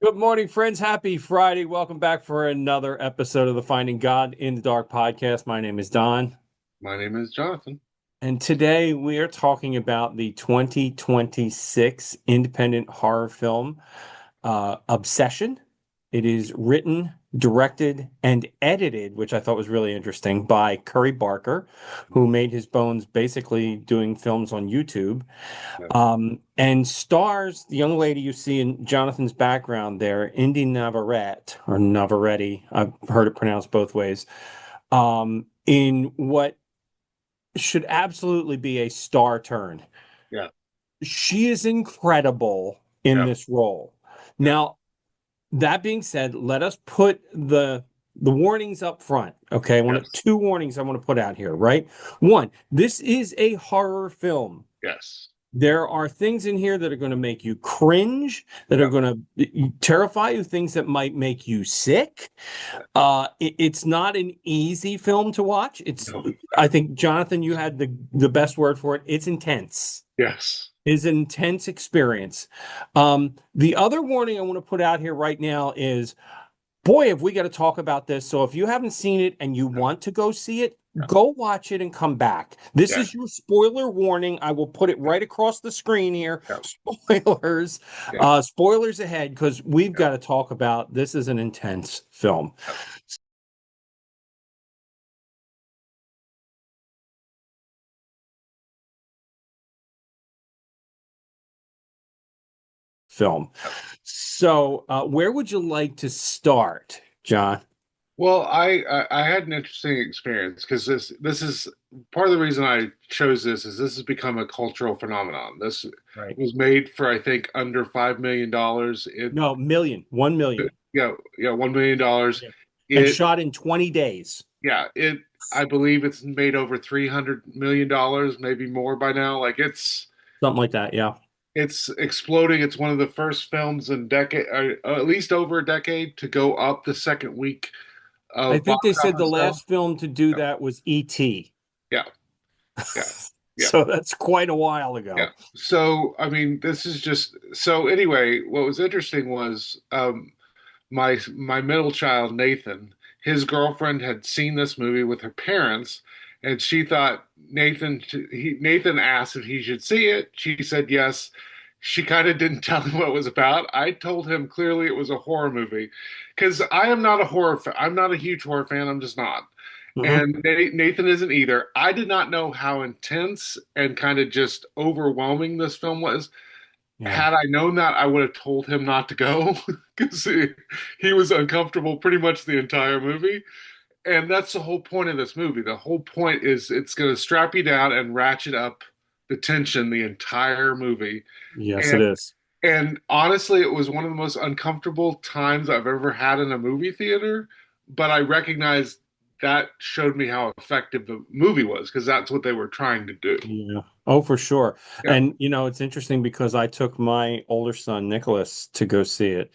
Good morning, friends. Happy Friday. Welcome back for another episode of the Finding God in the Dark podcast. My name is Don, My name is Jonathan. and today we are talking about the 2026 independent horror film, Obsession. It is written, directed, and edited, which I thought was really interesting, by Curry Barker, who made his bones basically doing films on YouTube. Yeah. And stars the young lady you see in Jonathan's background there, Indy Navarrete or Navarrete. I've heard it pronounced both ways. In what should absolutely be a star turn. Yeah. She is incredible in Yeah. this role. Yeah. Now, that being said, let us put the warnings up front. Okay, I want Yes. two warnings I want to put out here, right? One, this is a horror film. Yes. There are things in here that are going to make you cringe, that are Yeah. going to terrify you, things that might make you sick. Yeah. It's not an easy film to watch. It's, No. I think, Jonathan, you had the best word for it. It's intense. Yes. It's an intense experience. The other warning I want to put out here right now is boy, have we got to talk about this. So if you haven't seen it and you Yeah. want to go see it, Yeah. go watch it and come back. This Yeah. is your spoiler warning. I will put it right across the screen here. Yeah. Spoilers, Yeah. spoilers ahead because we've Yeah. got to talk about this is an intense film. Yeah. Film. Yeah. So, where would you like to start, John? Well, I had an interesting experience because this is part of the reason I chose this has become a cultural phenomenon. This Right. was made for I think under $5 million. It No, million, 1 million. yeah, $1 million. Yeah. And It shot in 20 days. yeah, it I believe it's made over $300 million, maybe more by now. Like Something like that. Yeah. it's exploding. It's one of the first films in decade, or at least over a decade, to go up the second week I of think they box said the office sales. last film to do Yeah, that was E.T. yeah, yeah, yeah, So that's quite a while yeah. ago. So, I mean, this is just so. Anyway, what was interesting was my middle child Nathan. His girlfriend had seen this movie with her parents, and she thought Nathan asked if he should see it. She said yes. She kind of didn't tell him what it was about. I told him clearly it was a horror movie because I am not a horror fan. I'm not a huge horror fan. I'm just not. Hmm. And Nathan isn't either. I did not know how intense and kind of just overwhelming this film was. Yeah. Had I known that, I would have told him not to go because he was uncomfortable pretty much the entire movie. And that's the whole point of this movie. The whole point is it's going to strap you down and ratchet up the tension the entire movie. Yes, it And is. and honestly, it was one of the most uncomfortable times I've ever had in a movie theater. But I recognized that showed me how effective the movie was because that's what they were trying to do. Yeah. Oh, for sure. Yeah, And it's interesting because I took my older son Nicholas to go see it,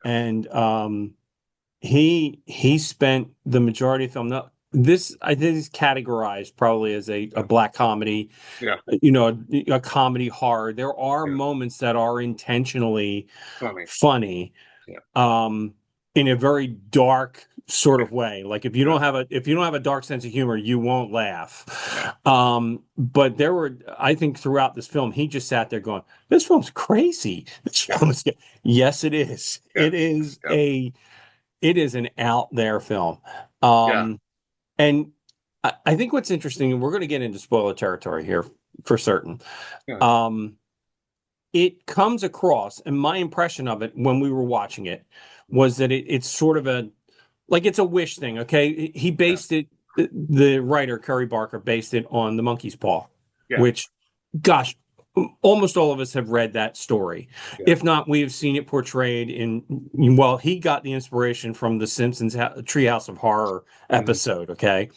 and he spent the majority of the film. Now, this I think is categorized probably as a yeah, black comedy, yeah, a comedy horror. There are yeah. moments that are intentionally Funny. funny, Yeah, um, in a very dark sort yeah, of way. Like yeah, if you don't have a dark sense of humor, you won't laugh. yeah, But there were, I think, throughout this film, he just sat there going, "This film's crazy. This yeah, film is." Yes, it is. yeah, yeah, It is an out there film. yeah, And I think what's interesting, and we're going to get into spoiler territory here for certain. yeah, Um, it comes across, and my impression of it when we were watching it was that it's sort of it's a wish thing. Okay, he yeah, based it. The writer Curry Barker based it on the monkey's paw, yeah, which, gosh, almost all of us have read that story. yeah. If not, we have seen it portrayed in. Well, he got the inspiration from the Simpsons Treehouse of Horror Mhm. episode. Okay,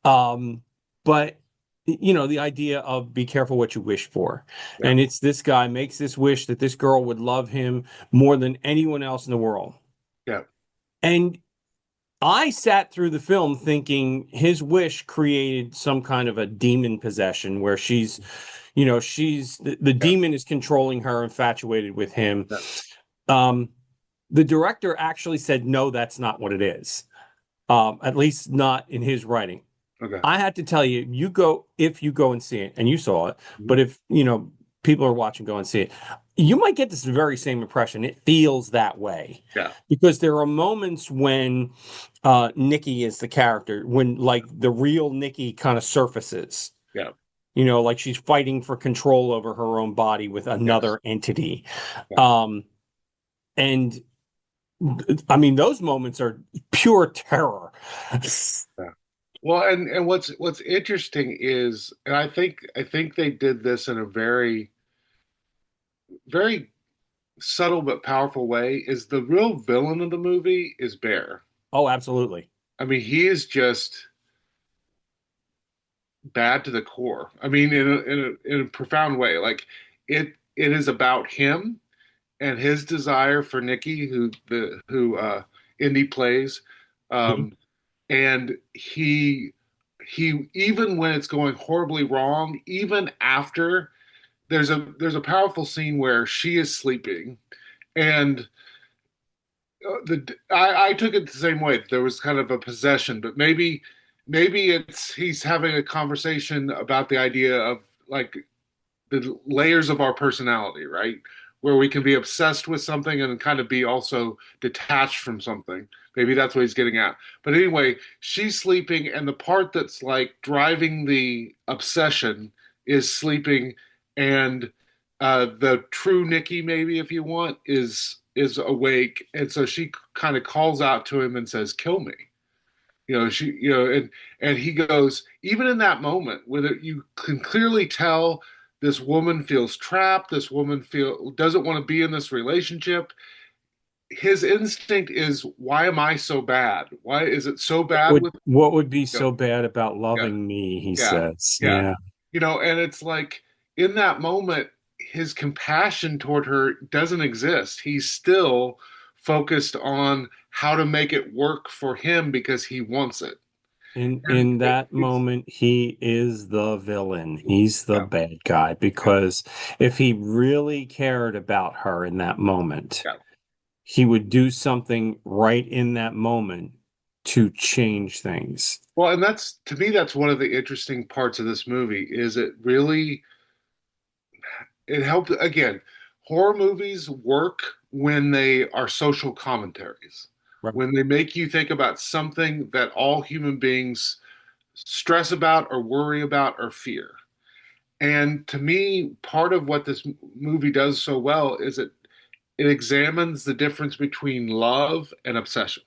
but the idea of be careful what you wish for. Yeah, And it's this guy makes this wish that this girl would love him more than anyone else in the world. yeah, And I sat through the film thinking his wish created some kind of a demon possession where she's the yeah, demon is controlling her, infatuated with him. yeah, Um, The director actually said, no, that's not what it is. At least not in his writing. Okay. I had to tell you, if you go and see it, and you saw it, Mhm. but if people are watching, go and see it, you might get this very same impression. It feels that way Yeah. because there are moments when Nikki is the character, when like the real Nikki kind of surfaces. Yeah. Like she's fighting for control over her own body with Yes. another entity. Yeah. Um, and I mean, those moments are pure terror. Yeah. Well, and what's interesting is, and I think they did this in a very subtle but powerful way, is the real villain of the movie is Bear. Oh, absolutely. I mean, he is just bad to the core. I mean, in a profound way. Like it is about him and his desire for Nikki, who Indy plays, Mhm. um, and he even when it's going horribly wrong, even after there's a powerful scene where she is sleeping and I took it the same way. There was kind of a possession, but maybe it's he's having a conversation about the idea of like the layers of our personality, right? Where we can be obsessed with something and kind of be also detached from something. Maybe that's what he's getting at. But anyway, she's sleeping, and the part that's like driving the obsession is sleeping, and the true Nikki, maybe if you want, is awake, and so she kind of calls out to him and says, "Kill me." And he goes, even in that moment, where you can clearly tell this woman feels trapped, this woman doesn't want to be in this relationship. His instinct is, why am I so bad? Why is it so bad with What would be you know, so bad about yeah, loving me, he yeah, says. yeah. Yeah. And it's like in that moment, his compassion toward her doesn't exist. He's still focused on how to make it work for him because he wants it. And In that moment, he is the villain. He's the yeah, bad guy yeah, because if he really cared about her in that moment, yeah. he would do something right in that moment to change things. Well, and that's to me, that's one of the interesting parts of this movie is it helped again. Horror movies work when they are social commentaries, Right. when they make you think about something that all human beings stress about or worry about or fear. And to me, part of what this movie does so well is it examines the difference between love and obsession.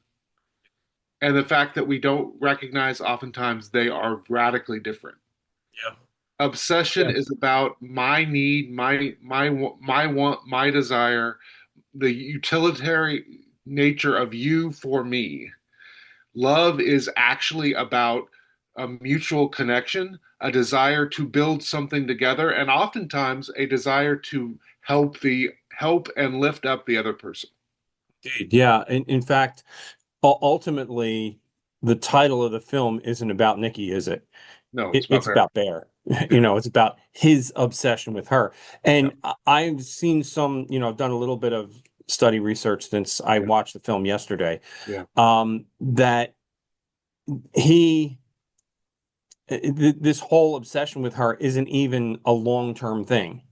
And the fact that we don't recognize oftentimes they are radically different. Yeah. Obsession Yeah. is about my need, my want, my desire, the utilitarian nature of you for me. Love is actually about a mutual connection, a desire to build something together, and oftentimes a desire to help and lift up the other person. Indeed. Yeah. In fact, ultimately, the title of the film isn't about Nikki, is it? No, it's about It's there. about Bear. Yeah, It's about his obsession with her. yeah, And I've seen some, I've done a little bit of study research since I yeah, watched the film yesterday, yeah, that he, this whole obsession with her isn't even a long-term thing,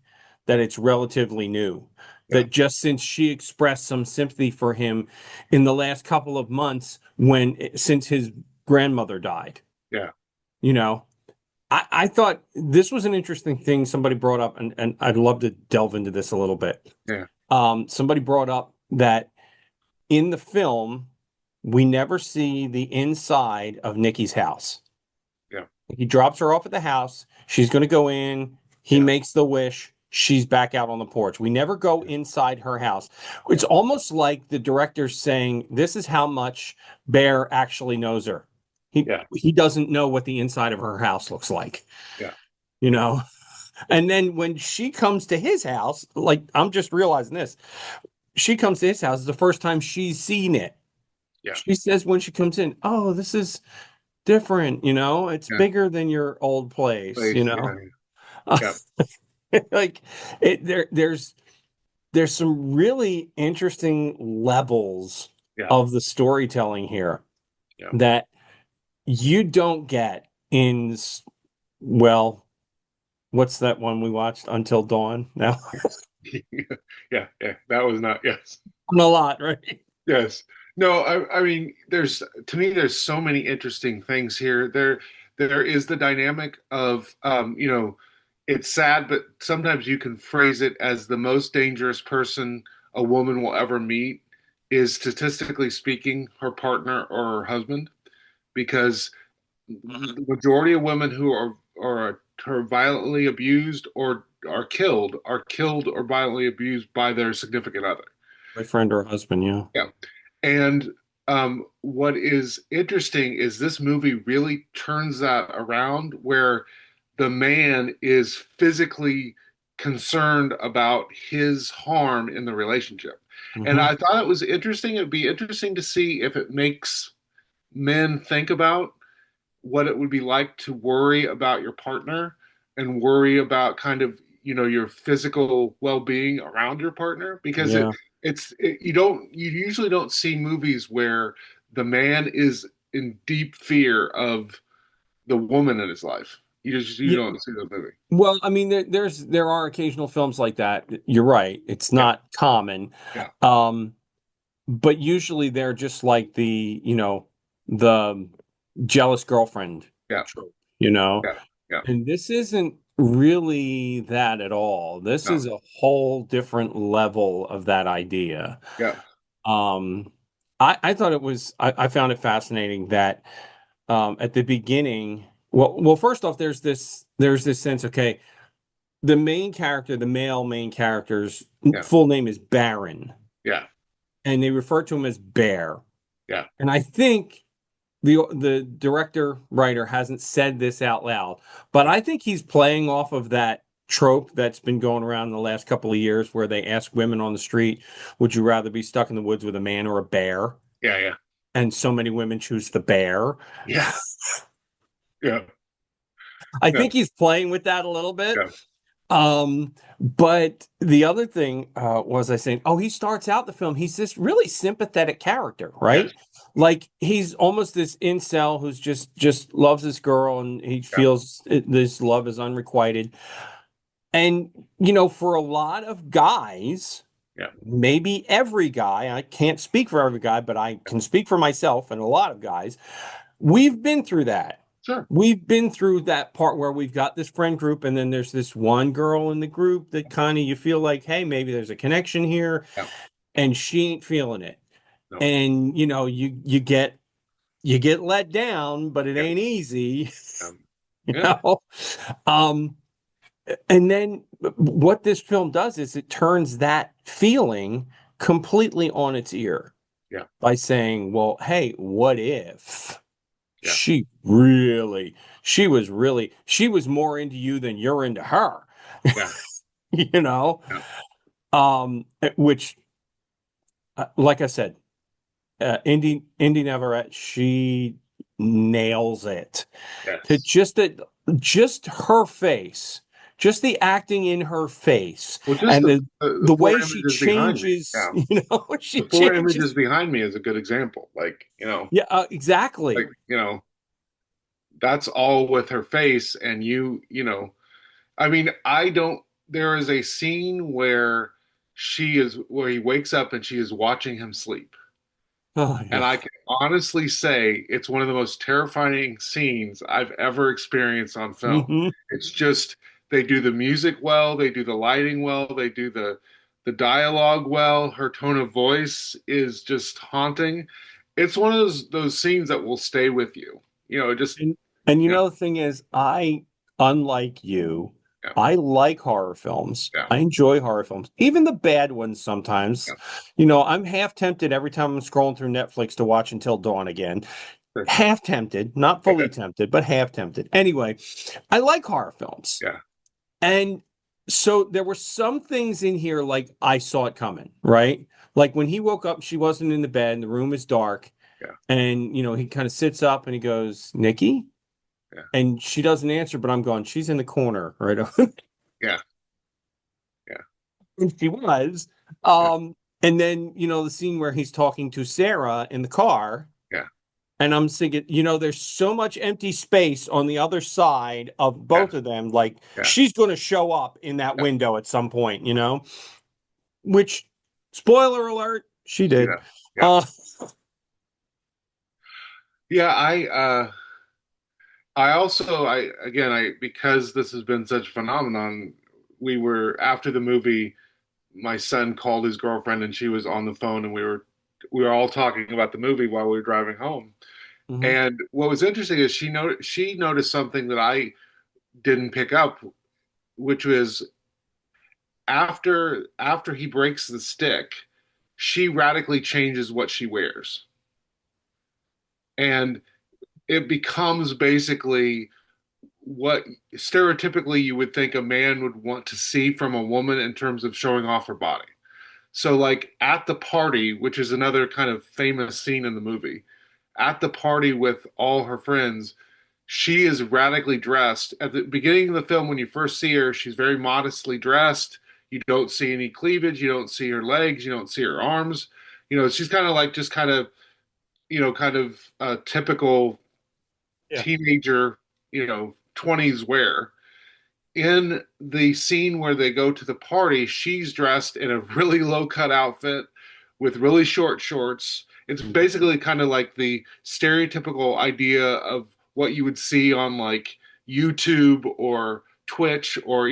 that it's relatively new. yeah, That just since she expressed some sympathy for him in the last couple of months since his grandmother died, yeah, you know, I thought this was an interesting thing somebody brought up, and I'd love to delve into this a little bit. yeah, Somebody brought up that in the film, we never see the inside of Nikki's house. yeah, He drops her off at the house. She's going to go in. He yeah, makes the wish. She's back out on the porch. We never go inside her house. It's yeah, almost like the director's saying, this is how much Bear actually knows her. yeah, He doesn't know what the inside of her house looks like, yeah, you know? And then when she comes to his house, like I'm just realizing this, she comes to his house, it's the first time she's seen it. yeah, She says when she comes in, oh, this is different, it's yeah. bigger than your old place, Place, yeah, like yeah, there's there's some really interesting levels Yeah, of the storytelling here yeah, that you don't get in, well, what's that one we watched, Until Dawn? Now, yeah, yeah. That was not, yes. a lot, right? Yes. No, I mean, there's to me, there's so many interesting things here. There is the dynamic of, it's sad, but sometimes you can phrase it as the most dangerous person a woman will ever meet is statistically speaking her partner or her husband, because the majority of women who are violently abused or are killed or violently abused by their significant other. Boyfriend or husband, yeah. Yeah. And what is interesting is this movie really turns that around where the man is physically concerned about his harm in the relationship. And Hmm. I thought it was interesting. It'd be interesting to see if it makes men think about what it would be like to worry about your partner and worry about kind of your physical well-being around your partner, because Yeah. you usually don't see movies where the man is in deep fear of the woman in his life. You Yeah. don't see those movies. Well, I mean, there are occasional films like that. You're right. It's Yeah, not common. yeah, Um, but usually they're just like the jealous girlfriend yeah, trope, you know? yeah, yeah. And this isn't really that at all. This No, is a whole different level of that idea. yeah, Um, I thought I found it fascinating that at the beginning, first off, there's this sense, okay, the main character, the male main character's yeah, full name is Baron, yeah, and they refer to him as Bear. yeah, And I think the director writer hasn't said this out loud, but yeah, I think he's playing off of that trope that's been going around in the last couple of years where they ask women on the street, would you rather be stuck in the woods with a man or a bear? yeah, yeah, And so many women choose the bear. yeah, yeah, I yeah, think he's playing with that a little bit. yeah. But the other thing was I saying, oh, he starts out the film, he's this really sympathetic character, Yes, right? Like he's almost this incel who's just loves this girl and he yeah, feels this love is unrequited. And for a lot of guys, yeah, maybe every guy, I can't speak for every guy, but I can speak for myself and a lot of guys, we've been through that. sure, We've been through that part where we've got this friend group, and then there's this one girl in the group that kind of you feel like, hey, maybe there's a connection here, yeah, and she ain't feeling it. no, And you get let down, but it yeah, ain't easy, you yeah, know. Um, and then what this film does is it turns that feeling completely on its ear yeah, by saying, well, hey, what if? yeah, She was more into you than you're into her, yeah, you know? yeah, Which, like I said, Indy Navarrete, she nails it. To yes. just her face, just the acting in her face, Well, just and the, the the four way she images behind me. changes, Yeah. she The four changes. images behind me is a good example. Yeah, exactly. That's all with her face. And I mean, there is a scene where he wakes up and she is watching him sleep. Oh And yeah. I can honestly say it's one of the most terrifying scenes I've ever experienced on film. Hmm. It's just they do the music well, they do the lighting well, they do the dialogue well. Her tone of voice is just haunting. It's one of those scenes that will stay with you. Just And yeah, the thing is, unlike you, yeah, I like horror films. yeah, I enjoy horror films, even the bad ones sometimes. yeah. I'm half tempted every time I'm scrolling through Netflix to watch Until Dawn again. Sure. Half tempted, not fully tempted, but half tempted. Anyway, I like horror films. Yeah, And so there were some things in here like I saw it coming, right? Like when he woke up, she wasn't in the bed, and the room is dark. yeah, And, he kind of sits up and he goes, Nikki? yeah, And she doesn't answer, but I'm going, she's in the corner, right? yeah, yeah. And she was. Yeah, And then, the scene where he's talking to Sarah in the car. yeah, And I'm thinking, there's so much empty space on the other side of yeah, both of them. Like yeah, she's going to show up in that yeah. window at some point, which, spoiler alert, she She did. does. Yeah, Uh, yeah. I also, I again, I because this has been such a phenomenon. We were after the movie. My son called his girlfriend, and she was on the phone, and we were all talking about the movie while we were driving home. mhm. And what was interesting is she noticed something that I didn't pick up, which was after he breaks the stick, she radically changes what she wears, and it becomes basically what stereotypically you would think a man would want to see from a woman in terms of showing off her body. So, like at the party, which is another kind of famous scene in the movie, at the party with all her friends, she is radically dressed. At the beginning of the film, when you first see her, she's very modestly dressed. You don't see any cleavage. You don't see her legs. You don't see her arms. She's kind of like just kind of, kind of a typical Yeah. teenager, 20s wear. In the scene where they go to the party, she's dressed in a really low cut outfit with really short shorts. It's basically kind of like the stereotypical idea of what you would see on like YouTube or Twitch or,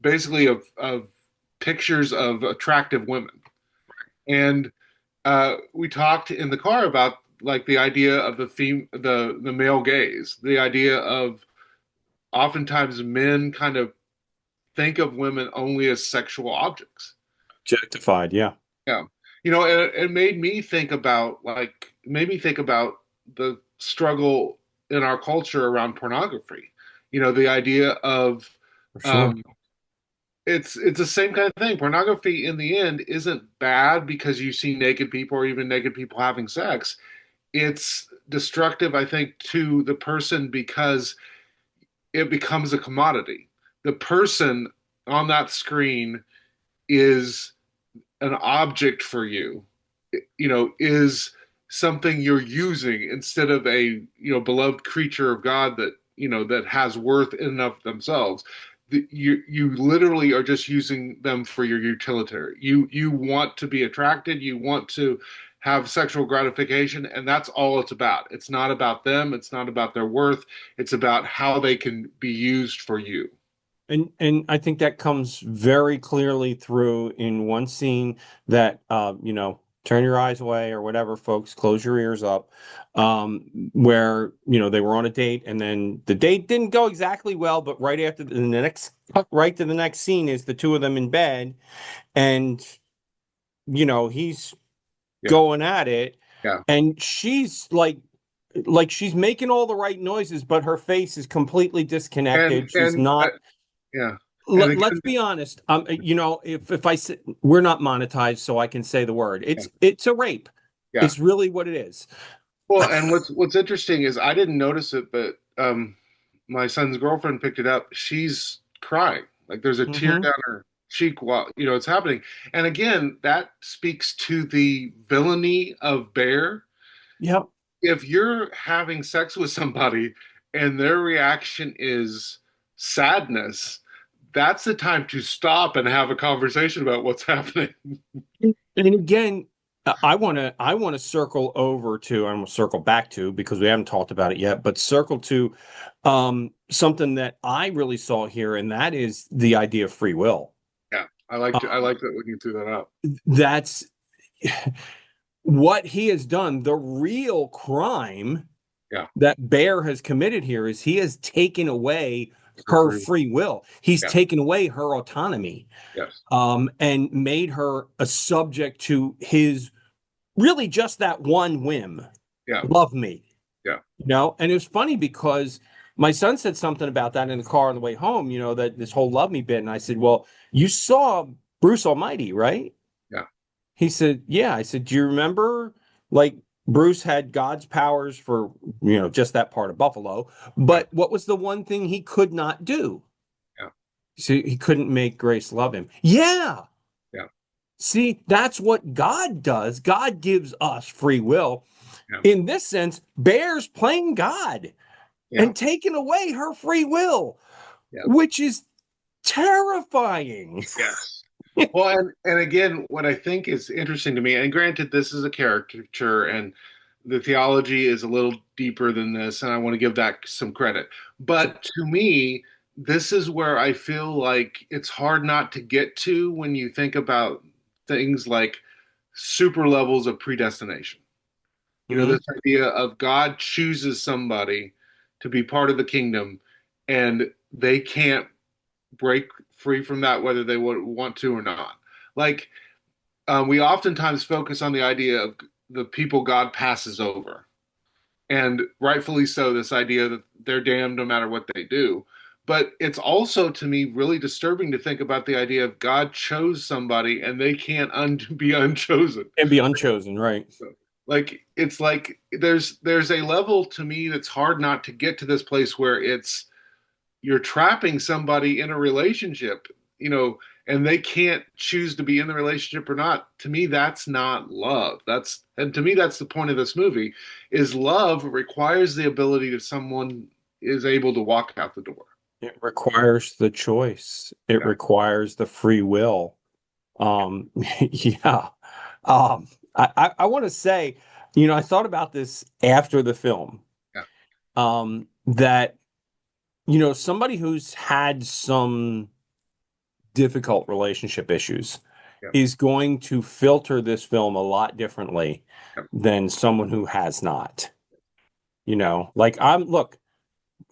basically of pictures of attractive women. And we talked in the car about like the idea of the male gaze, the idea of oftentimes men kind of think of women only as sexual objects. Objectified. Yeah. Yeah. It made me think about the struggle in our culture around pornography. The idea of For sure. um, it's the same kind of thing. Pornography in the end isn't bad because you see naked people or even naked people having sex. It's destructive, I think, to the person because it becomes a commodity. The person on that screen is an object for you, is something you're using instead of a, beloved creature of God that, that has worth in and of themselves. You literally are just using them for your utilitarian. You want to be attracted, you want to have sexual gratification, and that's all it's about. It's not about them, it's not about their worth, it's about how they can be used for you. And I think that comes very clearly through in one scene that turn your eyes away or whatever, folks, close your ears up. Where they were on a date and then the date didn't go exactly well, but right after the next cut right to the next scene is the two of them in bed, and he's Yeah, going at it, yeah, and she's like she's making all the right noises, but her face is completely and disconnected. She's and not. yeah, and Let's again, be honest. If I say we're not monetized, so I can say the word. yeah, It's a rape. yeah. It's really what it is. Well, and what's interesting is I didn't notice it, but my son's girlfriend picked it up. She's crying, like there's a tear Hmm. down her cheek while it's happening. And again, that speaks to the villainy of Bear. Yep. If you're having sex with somebody and their reaction is sadness, that's the time to stop and have a conversation about what's happening. And again, I want to circle over to, I'm going to circle back to because we haven't talked about it yet, but circle to something that I really saw here, and that is the idea of free will. Yeah, I like that when you threw that up. That's what he has done. The real crime Yeah, that Bear has committed here is he has taken away for her free. free will. He's Yeah, taken away her autonomy, yes, and made her a subject to his really just that one whim. yeah, Love me, yeah. And it was funny because my son said something about that in the car on the way home, that this whole love me bit. And I said, well, you saw Bruce Almighty, right? Yeah, He said, yeah. I said, do you remember like Bruce had God's powers for, just that part of Buffalo, yeah, but what was the one thing he could not do? yeah. So he couldn't make Grace love him. Yeah. See, that's what God does. God gives us free will. Yeah. In this sense, Bear's playing God Yeah. and taking away her free will, Yeah. which is terrifying. Yes. Well, and again, what I think is interesting to me, and granted, this is a caricature, and the theology is a little deeper than this, and I want to give that some credit. Sure. But to me, this is where I feel like it's hard not to get to when you think about things like super levels of predestination. You know, Hmm. this idea of God chooses somebody to be part of the kingdom, and they can't break free from that whether they would want to or not. Like we oftentimes focus on the idea of the people God passes over, and rightfully so. This idea that they're damned no matter what they do. But it's also to me really disturbing to think about the idea of God chose somebody and they can't be unchosen. And be unchosen, right? Like it's like there's a level to me that's hard not to get to this place where it's you're trapping somebody in a relationship, you know, and they can't choose to be in the relationship or not. To me, that's not love. And to me, that's the point of this movie is love requires the ability that someone is able to walk out the door. It requires the choice. It Yeah, requires the free will. Um, yeah. Um, I want to say, I thought about this after the film. yeah, That, somebody who's had some difficult relationship issues yeah, is going to filter this film a lot differently yeah, than someone who has not. Like look,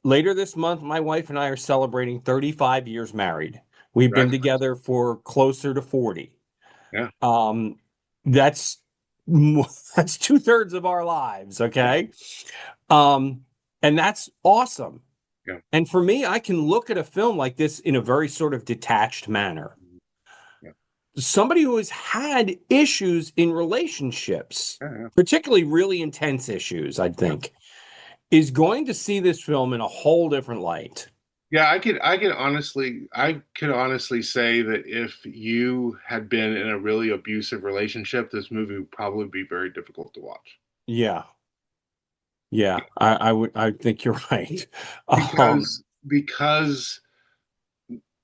later this month, my wife and I are celebrating 35 years married. We've been congratulations. together for closer to 40. Yeah, Um, that's that's two-thirds of our lives, yeah, okay? Um, and that's awesome. yeah, And for me, I can look at a film like this in a very sort of detached manner. yeah, Somebody who has had issues in relationships, yeah, particularly really intense issues, I yeah. think, is going to see this film in a whole different light. Yeah, I could honestly say that if you had been in a really abusive relationship, this movie would probably be very difficult to watch. Yeah, yeah, I think you're right. Um, Because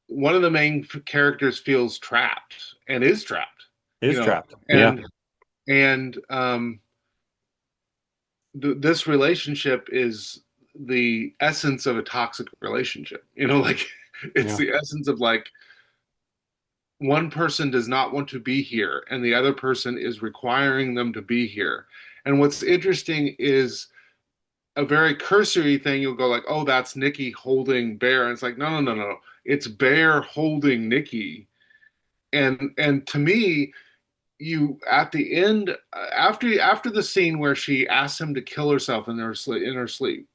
one of the main characters feels trapped and is trapped, you is know, trapped. Yeah, and this relationship is the essence of a toxic relationship. You know, like it's yeah, the essence of like one person does not want to be here and the other person is requiring them to be here. And what's interesting is a very cursory thing. You'll go like, "Oh, that's Nikki holding Bear," and it's like, no, no, no, no, it's Bear holding Nikki. And to me, you at the end after the scene where she asks him to kill herself in her sleep,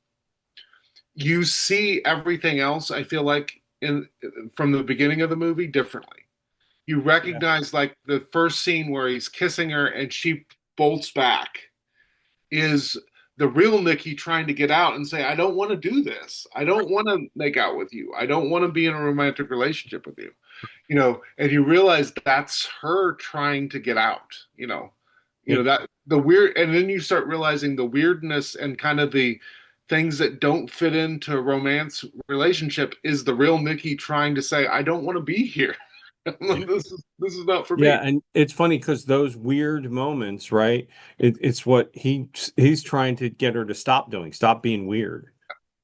you see everything else. I feel like in from the beginning of the movie differently. You yeah, recognize like the first scene where he's kissing her and she bolts back is the real Nikki trying to get out and say, I don't want to do this. I don't want to make out with you. I don't want to be in a romantic relationship with you. You know, and you realize that's her trying to get out, it, that the weird, and then you start realizing the weirdness and kind of the things that don't fit into a romance relationship is the real Nikki trying to say, I don't want to be here. yeah. This is not for Yeah, me. and it's funny because those weird moments, right? It's what he's trying to get her to stop doing, stop being weird,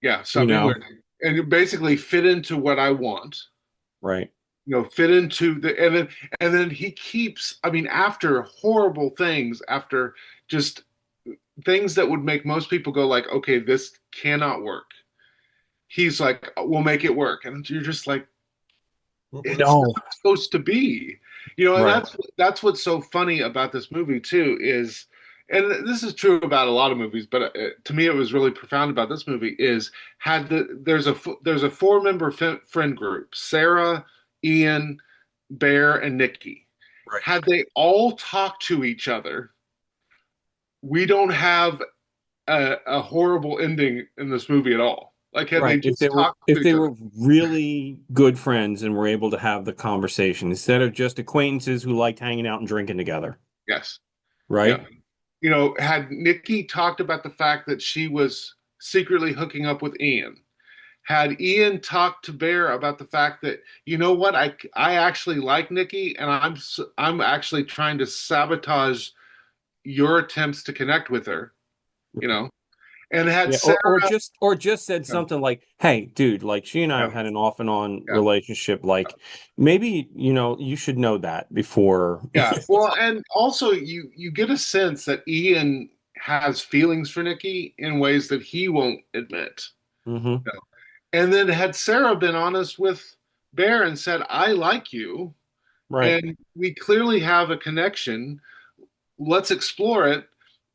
Yeah, you stop being know? weird. And you basically fit into what I want, Right. fit into and then he keeps, I mean, after horrible things, after just things that would make most people go like, okay, this cannot work. He's like, we'll make it work. And you're just like, it's No. not supposed to be. And Right. that's what's so funny about this movie too is, and this is true about a lot of movies, but to me it was really profound about this movie is there's a four-member friend group: Sarah, Ian, Bear, and Nikki. Right. Had they all talked to each other, we don't have a horrible ending in this movie at all. Like, had they Right. just talked to If each they other? were really good friends and were able to have the conversation instead of just acquaintances who liked hanging out and drinking together. Yes. Yeah. Right? Had Nikki talked about the fact that she was secretly hooking up with Ian, had Ian talked to Bear about the fact that, you know what, I actually like Nikki, and I'm actually trying to sabotage your attempts to connect with her, you know, and had Yeah. Sarah. Or just said Yeah, something like, "Hey, dude, like she and I yeah, have had an off and on yeah, relationship. Like maybe, you should know that before." yeah. Well, and also you get a sense that Ian has feelings for Nikki in ways that he won't admit. Hmm. You know? And then had Sarah been honest with Bear and said, "I like you, Right. and we clearly have a connection. Let's explore it."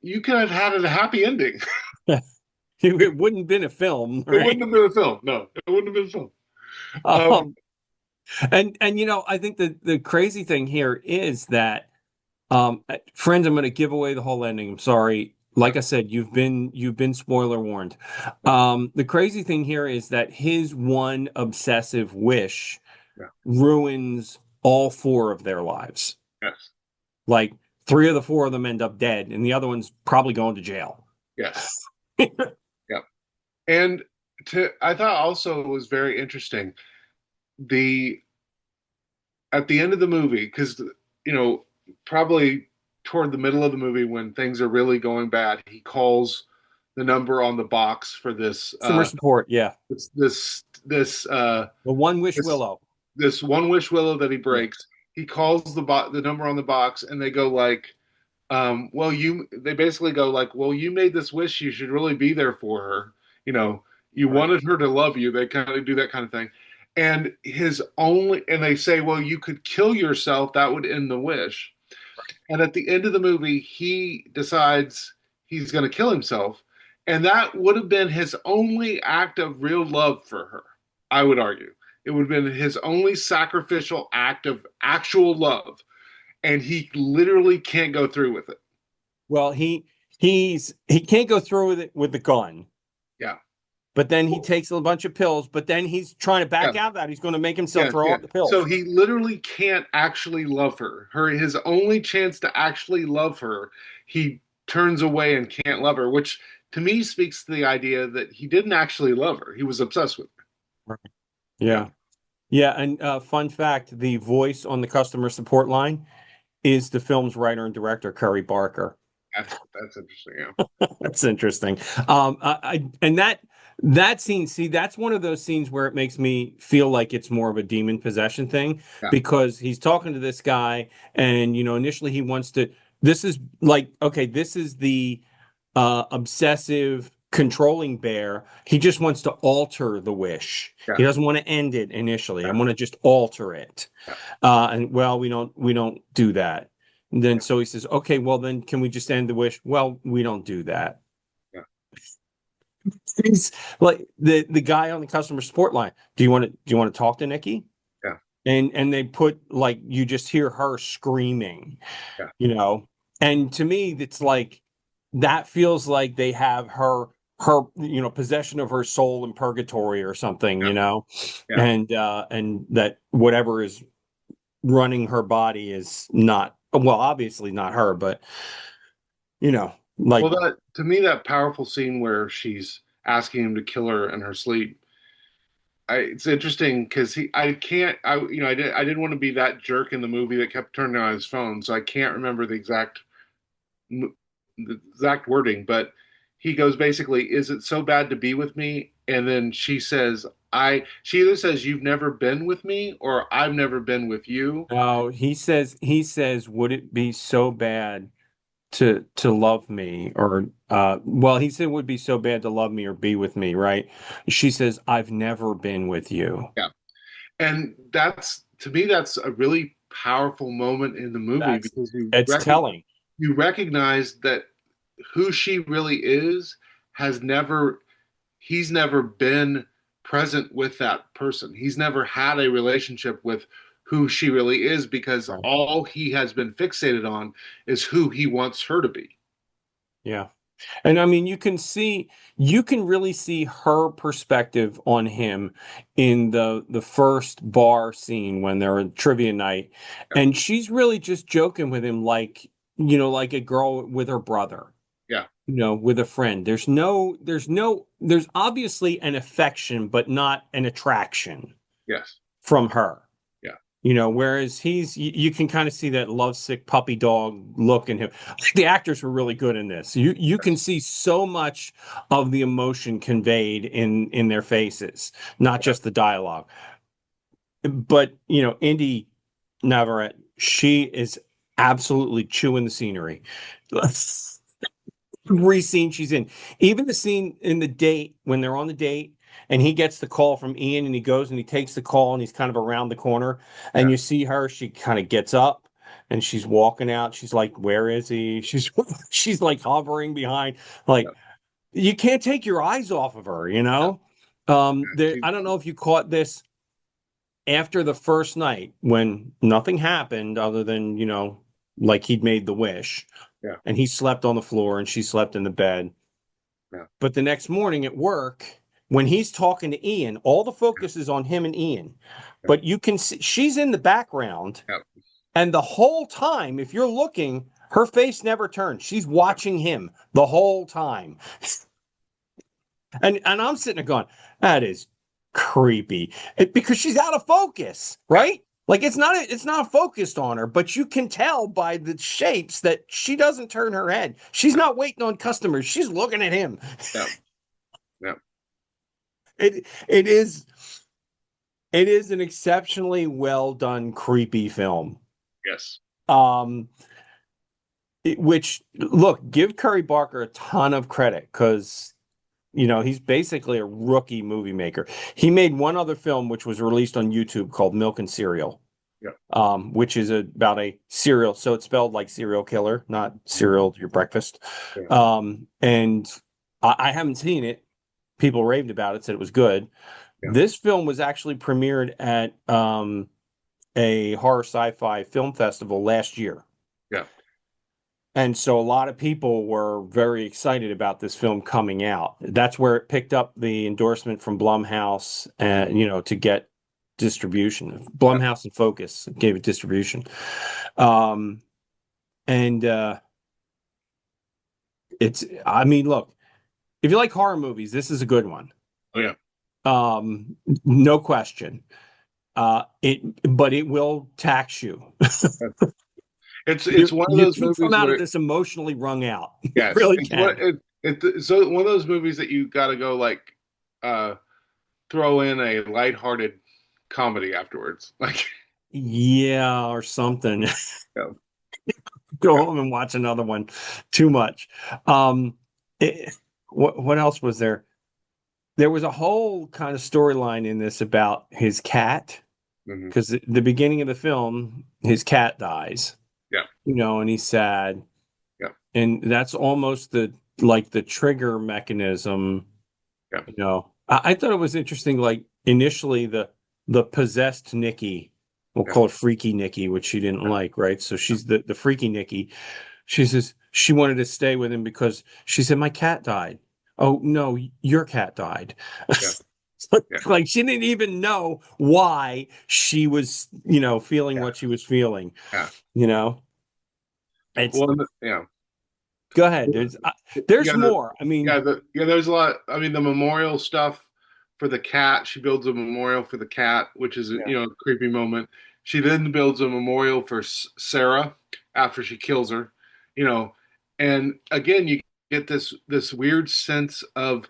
You could have had a happy ending. It wouldn't have been a film, It wouldn't right? have been a film. No, it wouldn't have been a film. Um, Um, and I think the crazy thing here is that friends, I'm going to give away the whole ending. I'm sorry. yeah, Like I said, you've been spoiler warned. yeah, The crazy thing here is that his one obsessive wish yeah, ruins all four of their lives. yes, Like three of the four of them end up dead, and the other one's probably going to jail. yes, yeah. And I thought also it was very interesting the at the end of the movie because you know probably toward the middle of the movie when things are really going bad, he calls the number on the box for Customer support, yeah. The one wish this willow. this one wish willow that he Yeah, breaks. He calls the number on the box, and they go like, well, they basically go like, well, you made this wish, you should really be there for her. You know, you right. wanted her to love you. They kind of do that kind of thing. And they say, well, you could kill yourself. That would end the wish. And at the end of the movie, he decides he's going to kill himself. And that would have been his only act of real love for her, I would argue. It would have been his only sacrificial act of actual love. And he literally can't go through with it. Well, he can't go through with it with the gun, Yeah. but then he takes a bunch of pills, but then he's trying to Yeah. back out of that. He's going to make himself Yeah. throw Yeah. up the So pills. he literally can't actually love her. His only chance to actually love her, he turns away and can't love her, which to me speaks to the idea that he didn't actually love her. He was obsessed with her. Right. Yeah. Yeah. Yeah, and fun fact, the voice on the customer support line is the film's writer and director, Curry Barker. That's interesting. Yeah. That's interesting. And that scene, see, that's one of those scenes where it makes me feel like it's more of a demon possession thing Yeah. because he's talking to this guy, and initially he wants to. This is like, okay, this is the obsessive, controlling bear. He just wants to alter the wish. Yeah. He doesn't want to end it initially. I Yeah. want to just alter it. Yeah. And well, we don't do that. And then so he says, okay, well then can we just end the wish? Well, we don't do that. Yeah. He's like the guy on the customer support line. Do you want to talk to Nikki? Yeah. And they put like you just hear her screaming, Yeah. you know. And to me, it's like that feels like they have her possession of her soul in purgatory or something, Yeah. Yeah. and that whatever is running her body is not, well, obviously not her, but like Well, that to me, that powerful scene where she's asking him to kill her in her sleep. It's interesting because I can't, I didn't want to be that jerk in the movie that kept turning on his phone, so I can't remember the exact wording, but he goes basically, "Is it so bad to be with me?" And then she says, She either says, "You've never been with me," or "I've never been with you." no, he says, would it be so bad to love me, or well, he said would be so bad to love me or be with me, right? She says, I've never been with you. Yeah. And that's to me, that's a really powerful moment in the movie That's because it's telling. you recognize that who she really is has never he's never been present with that person. He's never had a relationship with who she really is because Right. all he has been fixated on is who he wants her to be. Yeah. And I mean, you can really see her perspective on him in the first bar scene when they're at trivia night, Yeah, and she's really just joking with him like, like a girl with her brother, yeah, with a friend. There's obviously an affection, but not an attraction yes, from her. yeah, Whereas you can kind of see that lovesick puppy dog look in him. The actors were really good in this. You can yes, see so much of the emotion conveyed in their faces, not yeah, just the dialogue. But Indy Navarrete, she is absolutely chewing the scenery. Every scene she's in, even the scene in the date when they're on the date and he gets the call from Ian and he goes and he takes the call and he's kind of around the corner and yeah, you see her, she kind of gets up and she's walking out. She's like, where is he? She's like hovering behind, yeah. like you can't take your eyes off of her, you Yeah. know? She, I don't know if you caught this after the first night when nothing happened other than, like he'd made the wish yeah, and he slept on the floor and she slept in the bed. yeah, But the next morning at work, when he's talking to Ian, all the focus is on him and Ian. yeah, But you can see she's in the background, yeah, and the whole time, if you're looking, her face never turns. She's watching him the whole time. And I'm sitting there going, that is creepy. Because she's out of focus, yeah, right? Like it's not focused on her, but you can tell by the shapes that she doesn't turn her head. She's yeah, not waiting on customers. She's looking at him. yeah, yeah, It is an exceptionally well done creepy film. yes, Um, which look, give Curry Barker a ton of credit because he's basically a rookie movie maker. He made one other film which was released on YouTube called Milk and Cereal, yeah, which is about a serial. So it's spelled like serial killer, not cereal your breakfast. yeah, And I haven't seen it. People raved about it, said it was good. yeah, This film was actually premiered at a horror sci-fi film festival last year. yeah, And so a lot of people were very excited about this film coming out. That's where it picked up the endorsement from Blumhouse and to get distribution. yeah, Blumhouse and Focus gave it distribution. Um and it's I mean, look, if you like horror movies, this is a good one. oh yeah. No question. But it will tax you. It's one of You those can come movies out of where this emotionally wrung out. You yes, really it's what can. so one of those movies that you got to go like uh throw in a lighthearted comedy afterwards. Like Yeah, or something. yeah, Go yeah, home and watch another one. Too much. Um, what else was there? There was a whole kind of storyline in this about his cat, mhm, because the beginning of the film, his cat dies, yeah, and he's sad, yeah, and that's almost the trigger mechanism. yeah, I thought it was interesting. Like initially, the possessed Nikki, we'll yeah, call it Freaky Nikki, which she didn't yeah, like, right? So she's the Freaky Nikki. She says she wanted to stay with him because she said my cat died. Oh no, your cat died. yeah, yeah, Like she didn't even know why she was, feeling yeah, what she was feeling. yeah. You know, it's One, yeah. go ahead. There's Yeah, more. I mean, there's a lot. I mean, the memorial stuff for the cat. She builds a memorial for the cat, which is yeah. a creepy moment. She then builds a memorial for Sarah after she kills her. You know, and again, you get this weird sense of.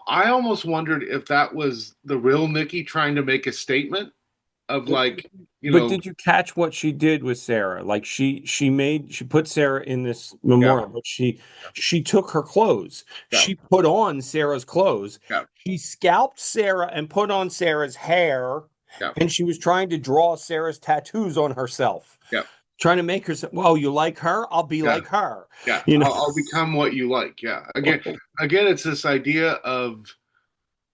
I almost wondered if that was the real Nikki trying to make a statement of like, you But know, did you catch what she did with Sarah? Like she put Sarah in this yeah, memorial, but she took her clothes. yeah, She put on Sarah's clothes. yeah, She scalped Sarah and put on Sarah's hair, yeah, and she was trying to draw Sarah's tattoos on herself, yeah, trying to make her say, "Well, you like her? I'll be yeah. like her." Yeah, You I'll become what you like. Yeah. know? Again, it's this idea of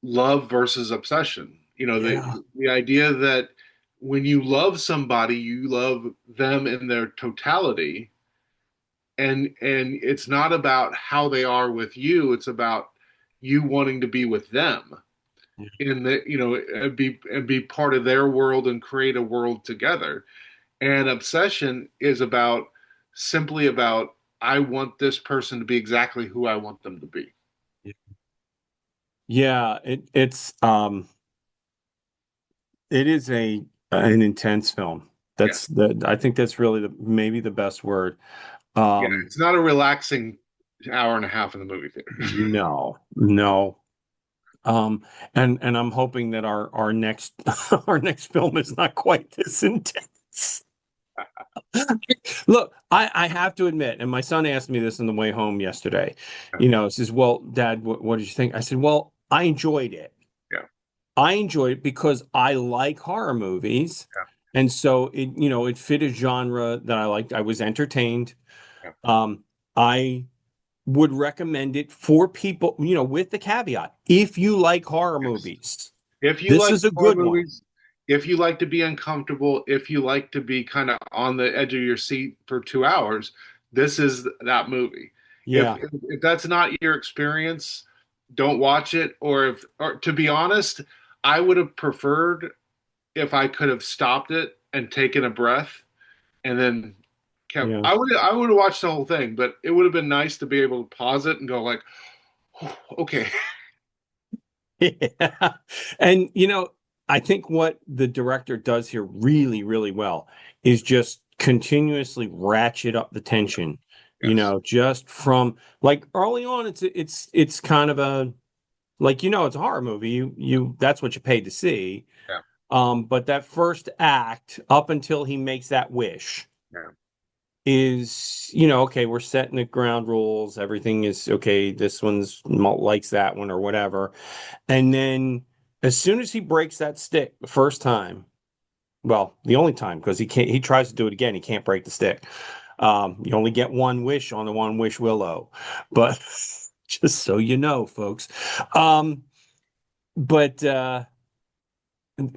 love versus obsession. Yeah. The idea that when you love somebody, you love them in their totality, and it's not about how they are with you, it's about you wanting to be with them in the, and be part of their world and create a world together. And obsession is about simply about, I want this person to be exactly who I want them to be. Yeah, it is an intense film. Yes. I think that's really maybe the best word. Yeah, Um, it's not a relaxing hour and a half in the movie theater. no, no. And I'm hoping that our next our next film is not quite this intense. Look, I have to admit, and my son asked me this on the way home yesterday. Says, "Well, Dad, what did you think?" I said, "Well, I enjoyed it. Yeah, I enjoyed it because I like horror movies, yeah, and so it fit a genre that I liked. I was entertained. yeah. I would recommend it for people, with the caveat, if you like horror Yes. movies, If you this like is a horror good one. movies, if you like to be uncomfortable, if you like to be kind of on the edge of your seat for 2 hours, this is that movie. If Yeah, if that's not your experience, don't watch it. Or to be honest, I would have preferred if I could have stopped it and taken a breath and then kept. yeah. I would have watched the whole thing, but it would have been nice to be able to pause it and go like, oh, okay, Yeah. And I think what the director does here really, really well is just continuously ratchet up the tension. yes, Just from like early on, it's kind of a like it's a horror movie. You that's what you paid to see. yeah, But that first act up until he makes that wish yeah, is okay, we're setting the ground rules, everything is okay, this one's likes that one or whatever, and then as soon as he breaks that stick the first time, well, the only time, because he tries to do it again, he can't break the stick. You only get one wish on the one wish willow, but just so you know, folks. But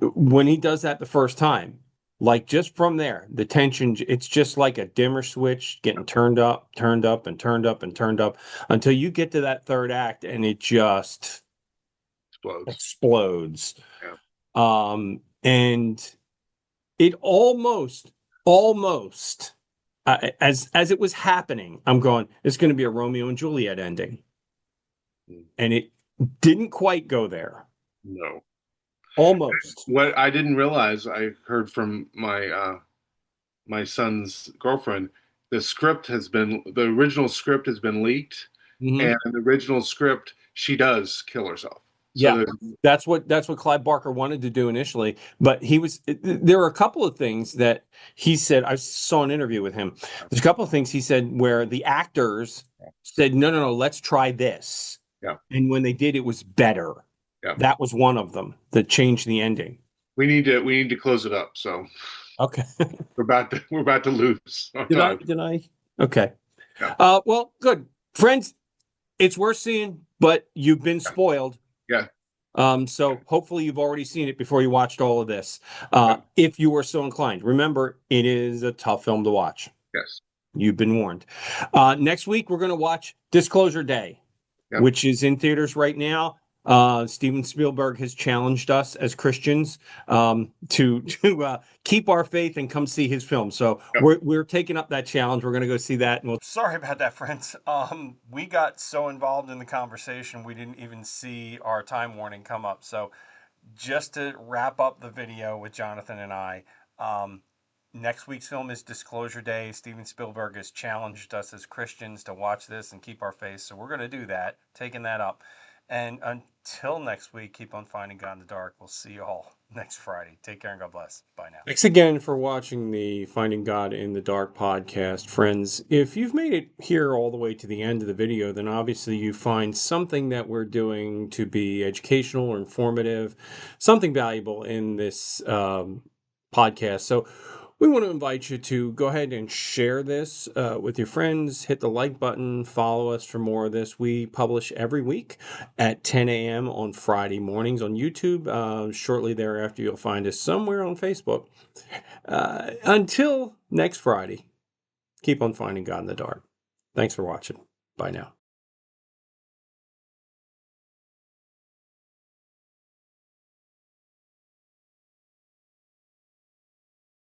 when he does that the first time, like just from there, the tension, it's just like a dimmer switch getting turned up, turned up, and turned up, and turned up until you get to that third act and it just explodes. explodes. Yeah. And it almost, as it was happening, I'm going, it's going to be a Romeo and Juliet ending. Mm. And it didn't quite go there. No. Almost. What I didn't realize, I heard from my son's girlfriend, the original script has been leaked, and Mhm. in the original script, she does kill herself. So Yeah, there's, that's what Clive Barker wanted to do initially, but there were a couple of things that he said. I saw an interview with him. There's a couple of things he said where the actors said, "No, no, no, let's try this." yeah, And when they did, it was better. yeah. That was one of them that changed the ending. We need to close it up. So Okay. we're about to lose on Did I time. did I? Okay. Yeah, Well, good. Friends, it's worth seeing, but you've been yeah, spoiled. yeah, So hopefully you've already seen it before you watched all of this. yeah. If you are so inclined, remember it is a tough film to watch. Yes, You've been warned. Next week we're going to watch Disclosure Day, yeah, which is in theaters right now. Steven Spielberg has challenged us as Christians to keep our faith and come see his film. So yeah. we're taking up that challenge. We're going to go see that. And sorry about that, friends. We got so involved in the conversation we didn't even see our time warning come up. So just to wrap up the video with Jonathan and I, um, next week's film is Disclosure Day. Steven Spielberg has challenged us as Christians to watch this and keep our faith. So we're going to do that, taking that up. And until next week, keep on finding God in the dark. We'll see you all next Friday. Take care and God bless. Bye now. Thanks again for watching the Finding God in the Dark podcast, friends. If you've made it here all the way to the end of the video, then obviously you find something that we're doing to be educational or informative, something valuable in this podcast. So we want to invite you to go ahead and share this with your friends. Hit the like button. Follow us for more of this. We publish every week at 10 a.m. on Friday mornings on YouTube. Shortly thereafter, you'll find us somewhere on Facebook. Until next Friday, keep on finding God in the dark. Thanks for watching. Bye now.